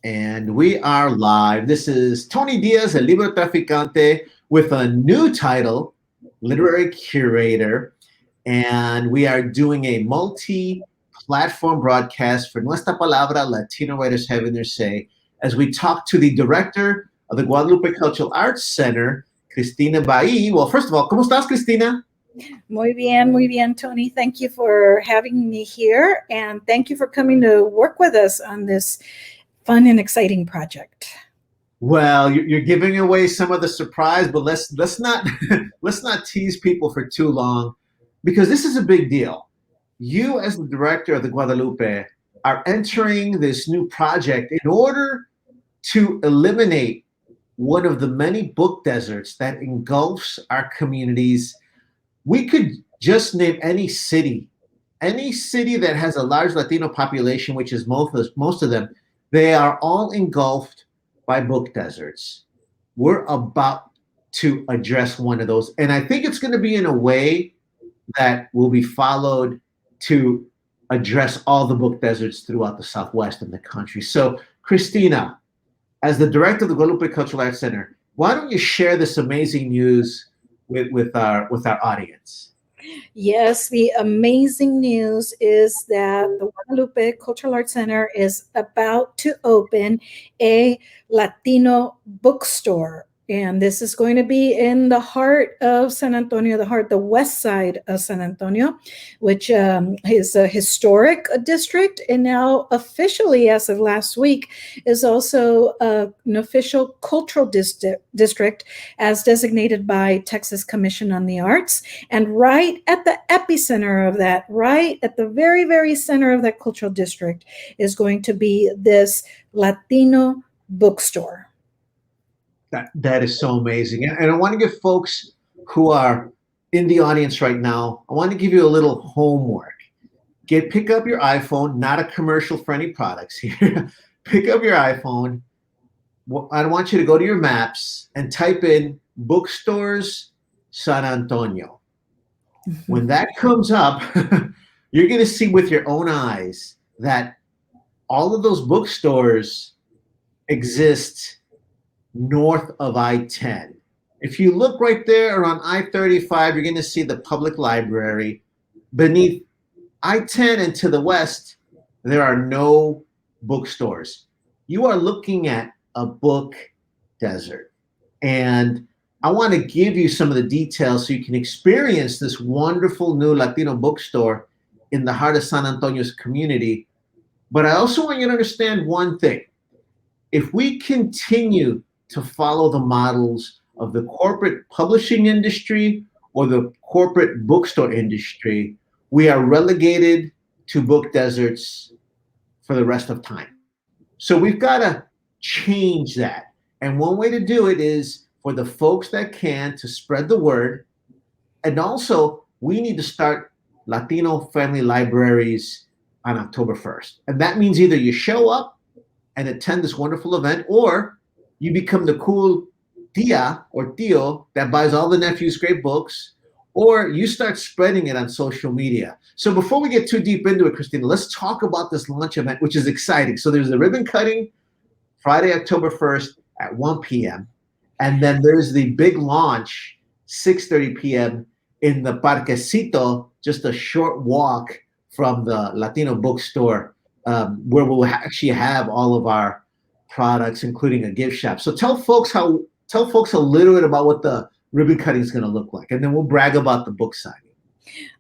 And we are live. This is Tony Diaz, a Librotraficante, with a new title, Literary Curator. And we are doing a multi-platform broadcast for Nuestra Palabra, Latino Writers Having Their Say, as we talk to the director of the Guadalupe Cultural Arts Center, Cristina Balli. Well, first of all, ¿cómo estás, Cristina? Muy bien, Tony. Thank you for having me here, and thank you for coming to work with us on this fun and exciting project. Well, you're giving away some of the surprise, but let's not let's not tease people for too long, because this is a big deal. You, as the director of the Guadalupe, are entering this new project in order to eliminate one of the many book deserts that engulfs our communities. We could just name any city that has a large Latino population, which is most of them. They are all engulfed by book deserts. We're about to address one of those. And I think it's going to be in a way that will be followed to address all the book deserts throughout the Southwest and the country. So, Cristina, as the director of the Guadalupe Cultural Arts Center, why don't you share this amazing news with our audience? Yes, the amazing news is that the Guadalupe Cultural Arts Center is about to open a Latino bookstore. And this is going to be in the heart of San Antonio, the west side of San Antonio, which is a historic district. And now officially, as of last week, is also an official cultural district as designated by Texas Commission on the Arts. And right at the epicenter of that, right at the very, very center of that cultural district, is going to be this Latino bookstore. That is so amazing. And I want to give folks who are in the audience right now, I want to give you a little homework. Pick up your iPhone, not a commercial for any products here. Pick up your iPhone. I want you to go to your maps and type in bookstores San Antonio. When that comes up, you're going to see with your own eyes that all of those bookstores exist north of I-10. If you look right there on I-35, you're going to see the public library. Beneath I-10 and to the west, there are no bookstores. You are looking at a book desert. And I want to give you some of the details so you can experience this wonderful new Latino bookstore in the heart of San Antonio's community. But I also want you to understand one thing. If we continue to follow the models of the corporate publishing industry or the corporate bookstore industry, we are relegated to book deserts for the rest of time. So we've got to change that. And one way to do it is for the folks that can to spread the word. And also, we need to start Latino family libraries on October 1st. And that means either you show up and attend this wonderful event, or you become the cool tia or tío that buys all the nephews' great books, or you start spreading it on social media. So before we get too deep into it, Cristina, let's talk about this launch event, which is exciting. So there's the ribbon cutting Friday, October 1st at 1 p.m. And then there's the big launch, 6:30 p.m. in the Parquecito, just a short walk from the Latino bookstore, where we'll actually have all of our products, including a gift shop. So tell folks a little bit about what the ribbon cutting is going to look like, and then we'll brag about the book signing.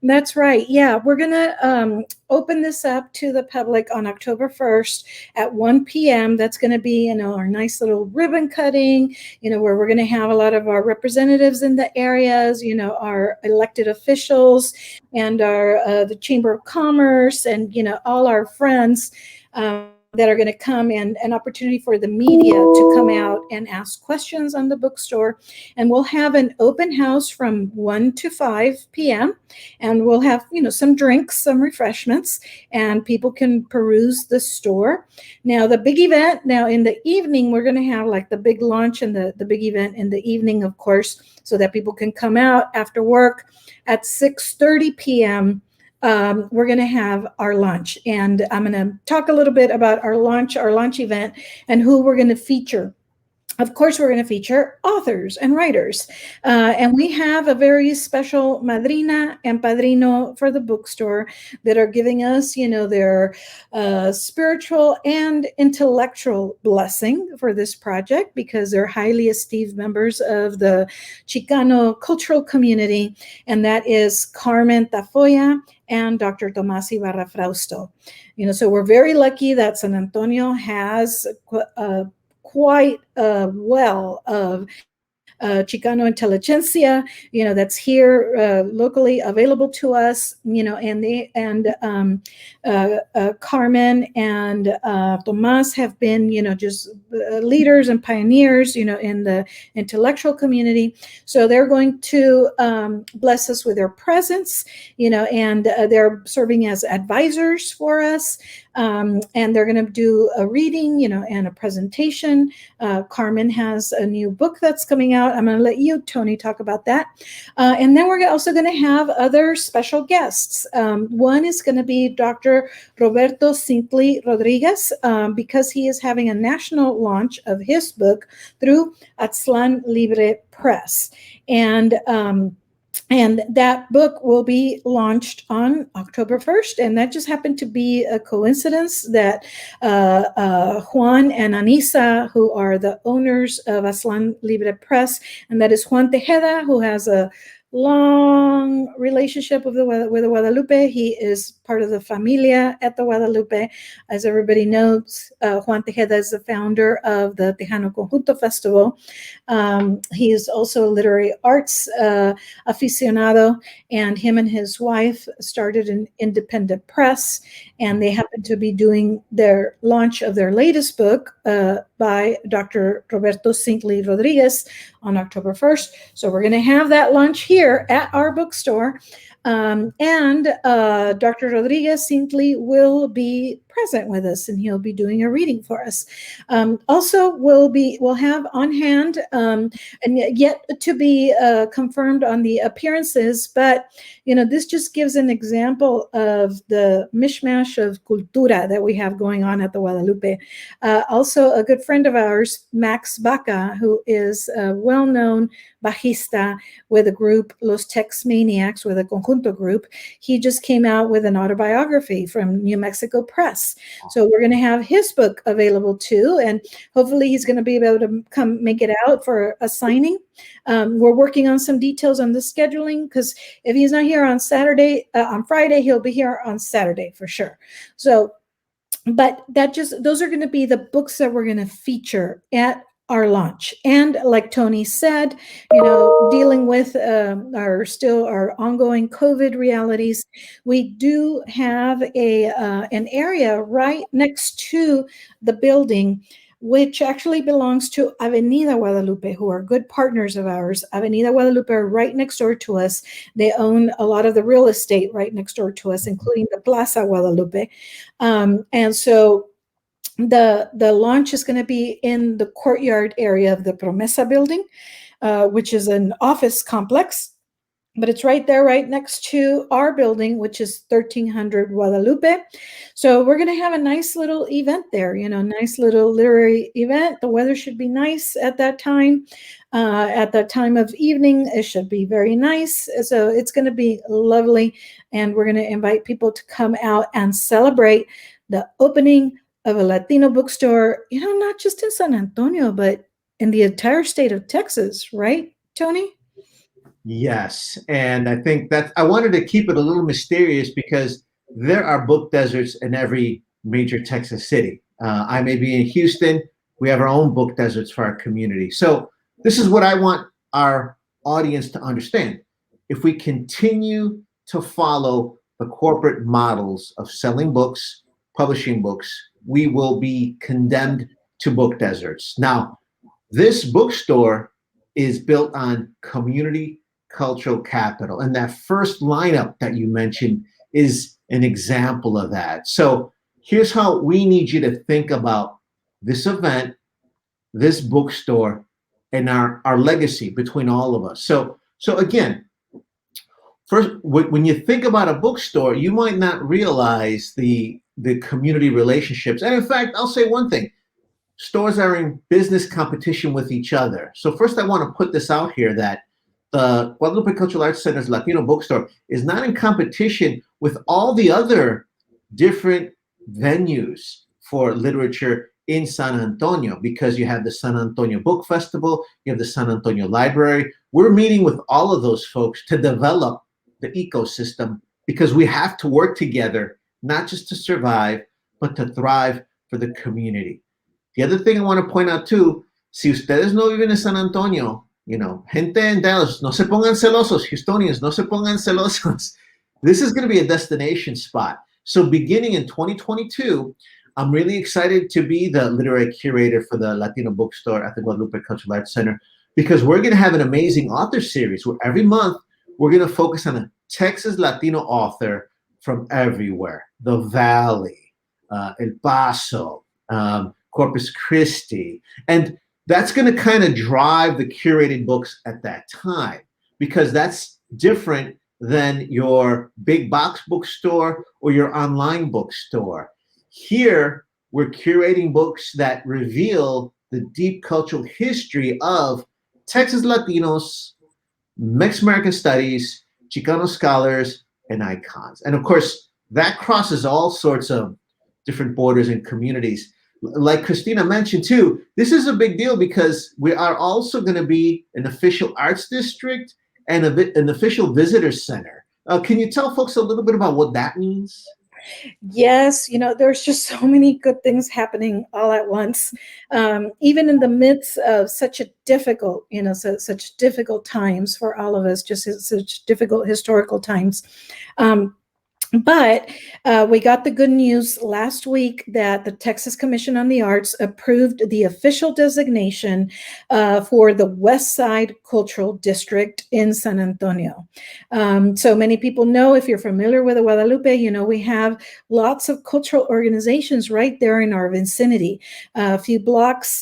That's right. Yeah, we're going to open this up to the public on October 1st at 1 p.m. That's going to be, our nice little ribbon cutting, where we're going to have a lot of our representatives in the areas, our elected officials and our the Chamber of Commerce and, all our friends that are going to come, and an opportunity for the media to come out and ask questions on the bookstore. And we'll have an open house from 1 to 5 p.m. And we'll have, some drinks, some refreshments, and people can peruse the store. Now, the big event, in the evening, we're going to have like the big launch and the big event in the evening, of course, so that people can come out after work at 6:30 p.m. we're going to have our launch. And I'm going to talk a little bit about our launch event, and who we're going to feature. Of course, we're going to feature authors and writers. And we have a very special madrina and padrino for the bookstore that are giving us, their spiritual and intellectual blessing for this project, because they're highly esteemed members of the Chicano cultural community. And that is Carmen Tafolla and Dr. Tomás Ibarra Frausto. So we're very lucky that San Antonio has quite a well of Chicano intelligentsia, that's here locally available to us, Carmen and Tomas have been, just leaders and pioneers, in the intellectual community. So they're going to bless us with their presence, and they're serving as advisors for us. And they're going to do a reading, and a presentation. Carmen has a new book that's coming out. I'm going to let you, Tony, talk about that. And then we're also going to have other special guests. One is going to be Dr. Roberto Cintli Rodriguez, because he is having a national launch of his book through Aztlán Libre Press. And that book will be launched on October 1st. And that just happened to be a coincidence that Juan and Anisa, who are the owners of Aztlán Libre Press, and that is Juan Tejeda, who has a long relationship with the Guadalupe. He is part of the familia at the Guadalupe. As everybody knows, Juan Tejeda is the founder of the Tejano Conjunto Festival. He is also a literary arts aficionado, and him and his wife started an independent press, and they happen to be doing their launch of their latest book by Dr. Roberto Cintli Rodriguez on October 1st. So we're going to have that launch here at our bookstore. And Dr. Rodriguez Cintli will be present with us, and he'll be doing a reading for us. Also, we'll have on hand, and yet to be confirmed on the appearances, but this just gives an example of the mishmash of cultura that we have going on at the Guadalupe. Also, a good friend of ours, Max Baca, who is a well-known bajista with the group Los Tex Maniacs, with a conjunto group. He just came out with an autobiography from New Mexico Press. So we're going to have his book available too, and hopefully he's going to be able to come make it out for a signing. We're working on some details on the scheduling, because if he's not here on Friday, he'll be here on Saturday for sure. So, but those are going to be the books that we're going to feature at our launch. And like Tony said, dealing with our ongoing COVID realities, we do have an area right next to the building, which actually belongs to Avenida Guadalupe, who are good partners of ours. Avenida Guadalupe are right next door to us. They own a lot of the real estate right next door to us, including the Plaza Guadalupe. And so the launch is going to be in the courtyard area of the Promesa building, which is an office complex. But it's right there, right next to our building, which is 1300 Guadalupe. So we're going to have a nice little event there, nice little literary event. The weather should be nice at that time. At that time of evening, it should be very nice. So it's going to be lovely. And we're going to invite people to come out and celebrate the opening of a Latino bookstore, not just in San Antonio, but in the entire state of Texas, right, Tony? Yes, and I think that I wanted to keep it a little mysterious, because there are book deserts in every major Texas city. I may be in Houston. We have our own book deserts for our community. So this is what I want our audience to understand. If we continue to follow the corporate models of selling books, publishing books, we will be condemned to book deserts. Now, this bookstore is built on community cultural capital. And that first lineup that you mentioned is an example of that. So here's how we need you to think about this event, this bookstore, and our legacy between all of us. So again, first, when you think about a bookstore, you might not realize the community relationships. And in fact, I'll say one thing: stores are in business competition with each other. So first, I want to put this out here that the Guadalupe Cultural Arts Center's Latino Bookstore is not in competition with all the other different venues for literature in San Antonio, because you have the San Antonio Book Festival, you have the San Antonio Library. We're meeting with all of those folks to develop the ecosystem, because we have to work together, not just to survive, but to thrive for the community. The other thing I want to point out too, si ustedes no viven en San Antonio, gente en Dallas, no se pongan celosos, Houstonians, no se pongan celosos. This is going to be a destination spot. So beginning in 2022, I'm really excited to be the literary curator for the Latino Bookstore at the Guadalupe Cultural Arts Center, because we're going to have an amazing author series where every month we're going to focus on a Texas Latino author from everywhere: the Valley, El Paso, Corpus Christi. And that's going to kind of drive the curated books at that time, because that's different than your big box bookstore or your online bookstore. Here, we're curating books that reveal the deep cultural history of Texas Latinos, Mexican American studies, Chicano scholars, and icons. And of course, that crosses all sorts of different borders and communities. Like Cristina mentioned too, this is a big deal because we are also going to be an official arts district and an official visitor center. Can you tell folks a little bit about what that means? Yes, there's just so many good things happening all at once, even in the midst of such a difficult, such difficult times for all of us, just such difficult historical times. But we got the good news last week that the Texas Commission on the Arts approved the official designation for the West Side Cultural District in San Antonio. So many people know, if you're familiar with the Guadalupe, we have lots of cultural organizations right there in our vicinity. A few blocks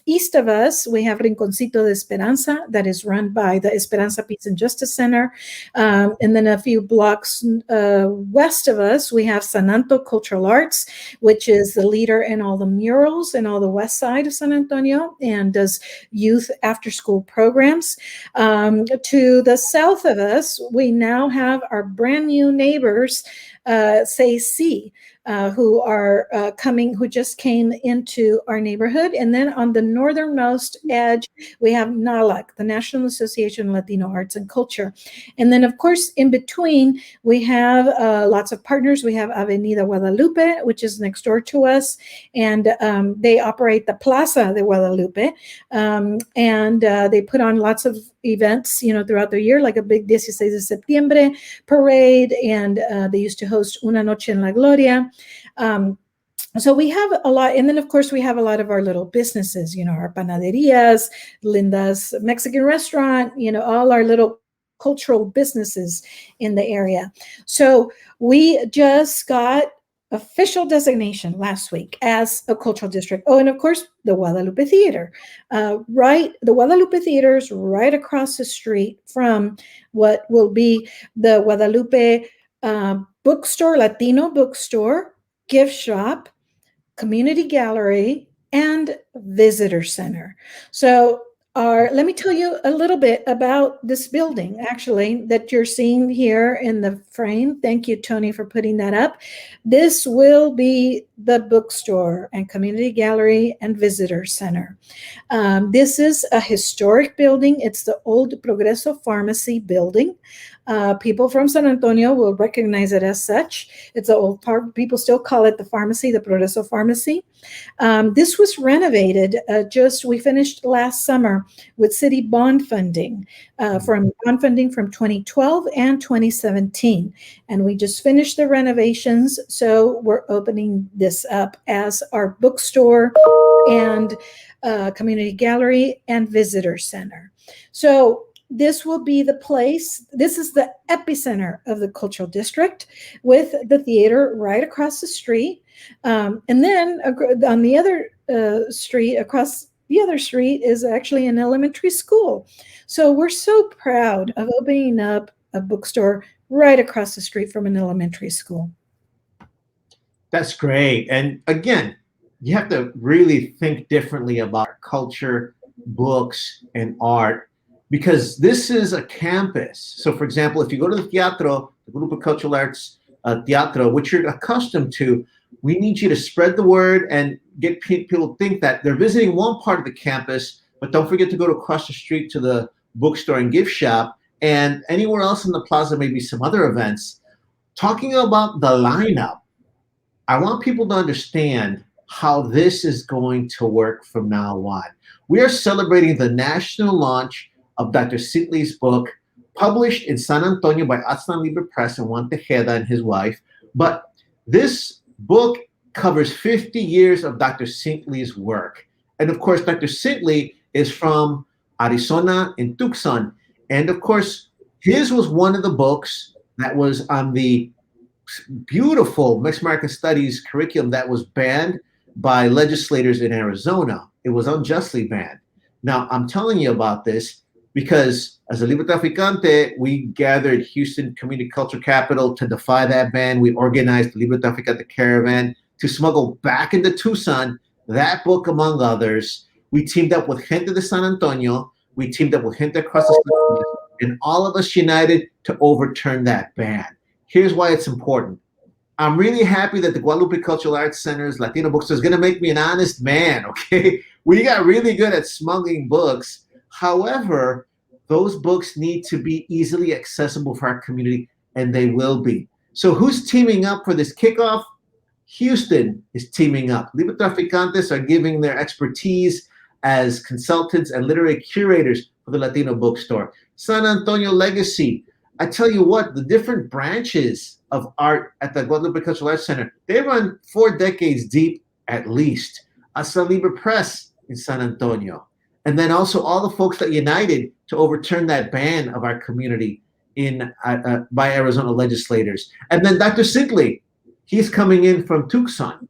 east of us, we have Rinconcito de Esperanza that is run by the Esperanza Peace and Justice Center. And then a few blocks west of us, we have San Anto Cultural Arts, which is the leader in all the murals in all the west side of San Antonio and does youth after-school programs. To the south of us, we now have our brand new neighbors, C, who are who just came into our neighborhood. And then on the northernmost edge, we have NALAC, the National Association of Latino Arts and Culture. And then, of course, in between, we have lots of partners. We have Avenida Guadalupe, which is next door to us, and they operate the Plaza de Guadalupe, and they put on lots of events, throughout the year, like a big 16 de Septiembre parade, and they used to host Una Noche en la Gloria. So we have a lot, and then of course we have a lot of our little businesses, our panaderias, Linda's Mexican restaurant, all our little cultural businesses in the area. So we just got official designation last week as a cultural district. Oh, and of course, the Guadalupe Theater, the Guadalupe Theater is right across the street from what will be the Guadalupe Bookstore, Latino Bookstore, Gift Shop, Community Gallery, and Visitor Center. So let me tell you a little bit about this building, actually, that you're seeing here in the frame. Thank you, Tony, for putting that up. This will be the bookstore and community gallery and visitor center. This is a historic building. It's the old Progreso Pharmacy building. People from San Antonio will recognize it as such. It's an old part. People still call it the pharmacy, the Progreso Pharmacy. This was renovated. We finished last summer with city bond funding from 2012 and 2017. And we just finished the renovations. So we're opening this up as our bookstore and community gallery and visitor center. So this will be the place. This is the epicenter of the cultural district, with the theater right across the street. And then on the other street, across the other street, is actually an elementary school. So we're so proud of opening up a bookstore right across the street from an elementary school. That's great. And again, you have to really think differently about culture, books, and art because this is a campus. So, for example, if you go to the teatro, the Group of Cultural Arts Teatro, which you're accustomed to, we need you to spread the word and get people to think that they're visiting one part of the campus, but don't forget to go across the street to the bookstore and gift shop, and anywhere else in the plaza, maybe some other events. Talking about the lineup, I want people to understand how this is going to work from now on. We are celebrating the national launch of Dr. Cintli's book, published in San Antonio by Aztlan Libre Press and Juan Tejeda and his wife. But this book covers 50 years of Dr. Cintli's work. And of course, Dr. Cintli is from Arizona in Tucson. And of course, his was one of the books that was on the beautiful Mixed American Studies curriculum that was banned by legislators in Arizona. It was unjustly banned. Now, I'm telling you about this because as a Librotraficante, we gathered Houston Community Culture Capital to defy that ban. We organized the Librotraficante Caravan to smuggle back into Tucson that book, among others. We teamed up with Gente de San Antonio. We teamed up with Gente across the state, and all of us united to overturn that ban. Here's why it's important. I'm really happy that the Guadalupe Cultural Arts Center's Latino Bookstore is going to make me an honest man, okay? We got really good at smuggling books. However, those books need to be easily accessible for our community, and they will be. So who's teaming up for this kickoff? Houston is teaming up. Librotraficantes are giving their expertise as consultants and literary curators for the Latino Bookstore. San Antonio Legacy. I tell you what, the different branches of art at the Guadalupe Cultural Arts Center, they run 4 decades deep at least. Aztlan Libre Press in San Antonio. And then also all the folks that united to overturn that ban of our community by Arizona legislators. And then Dr. Cintli, he's coming in from Tucson.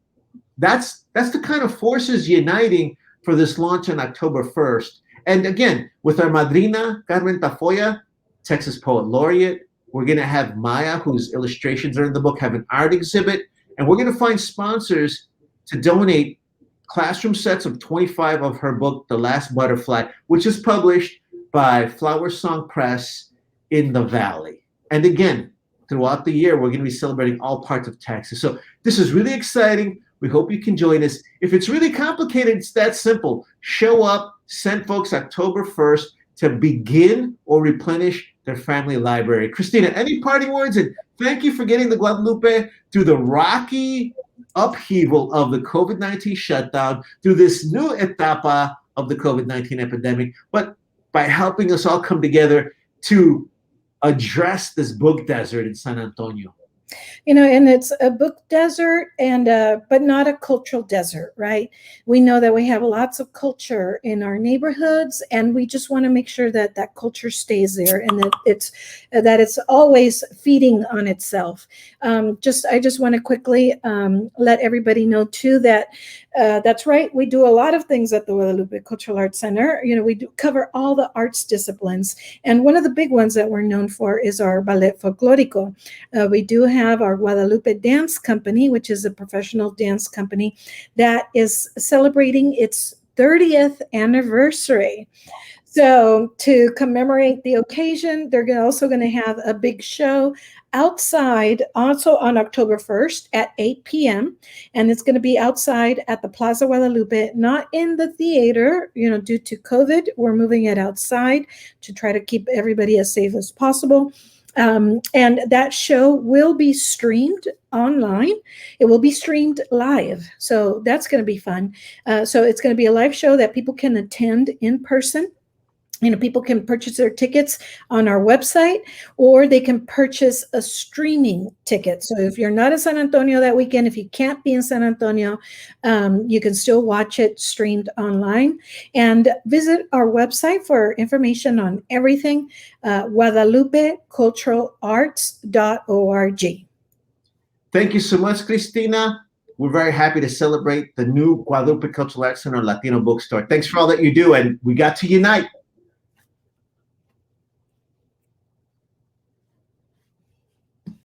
That's the kind of forces uniting for this launch on October 1st. And again, with our Madrina, Carmen Tafolla, Texas Poet Laureate, we're going to have Moya, whose illustrations are in the book, have an art exhibit. And we're going to find sponsors to donate classroom sets of 25 of her book, The Last Butterfly, which is published by Flower Song Press in the Valley. And again, throughout the year, we're going to be celebrating all parts of Texas. So this is really exciting. We hope you can join us. If it's really complicated, it's that simple. Show up, send folks October 1st to begin or replenish their family library. Cristina, any parting words? And thank you for getting the Guadalupe through the rocky upheaval of the COVID-19 shutdown, through this new etapa of the COVID-19 epidemic, but by helping us all come together to address this book desert in San Antonio. You know, and it's a book desert, and but not a cultural desert, right? We know that we have lots of culture in our neighborhoods, and we just want to make sure that that culture stays there and that it's always feeding on itself. I just want to quickly let everybody know too that that's right. We do a lot of things at the Guadalupe Cultural Arts Center. You know, we do cover all the arts disciplines, and one of the big ones that we're known for is our ballet folklorico. We do have our Guadalupe Dance Company, which is a professional dance company that is celebrating its 30th anniversary. So to commemorate the occasion, they're also going to have a big show outside, also on October 1st at 8 p.m. And it's going to be outside at the Plaza Guadalupe, not in the theater, you know, due to COVID. We're moving it outside to try to keep everybody as safe as possible. And that show will be streamed online. It will be streamed live. So that's going to be fun. So it's going to be a live show that people can attend in person. You know, people can purchase their tickets on our website, or they can purchase a streaming ticket. So if you're not in San Antonio that weekend, if you can't be in San Antonio, you can still watch it streamed online. And visit our website for information on everything, guadalupeculturalarts.org. Thank you so much, Cristina. We're very happy to celebrate the new Guadalupe Cultural Arts Center Latino Bookstore. Thanks for all that you do, and we got to unite.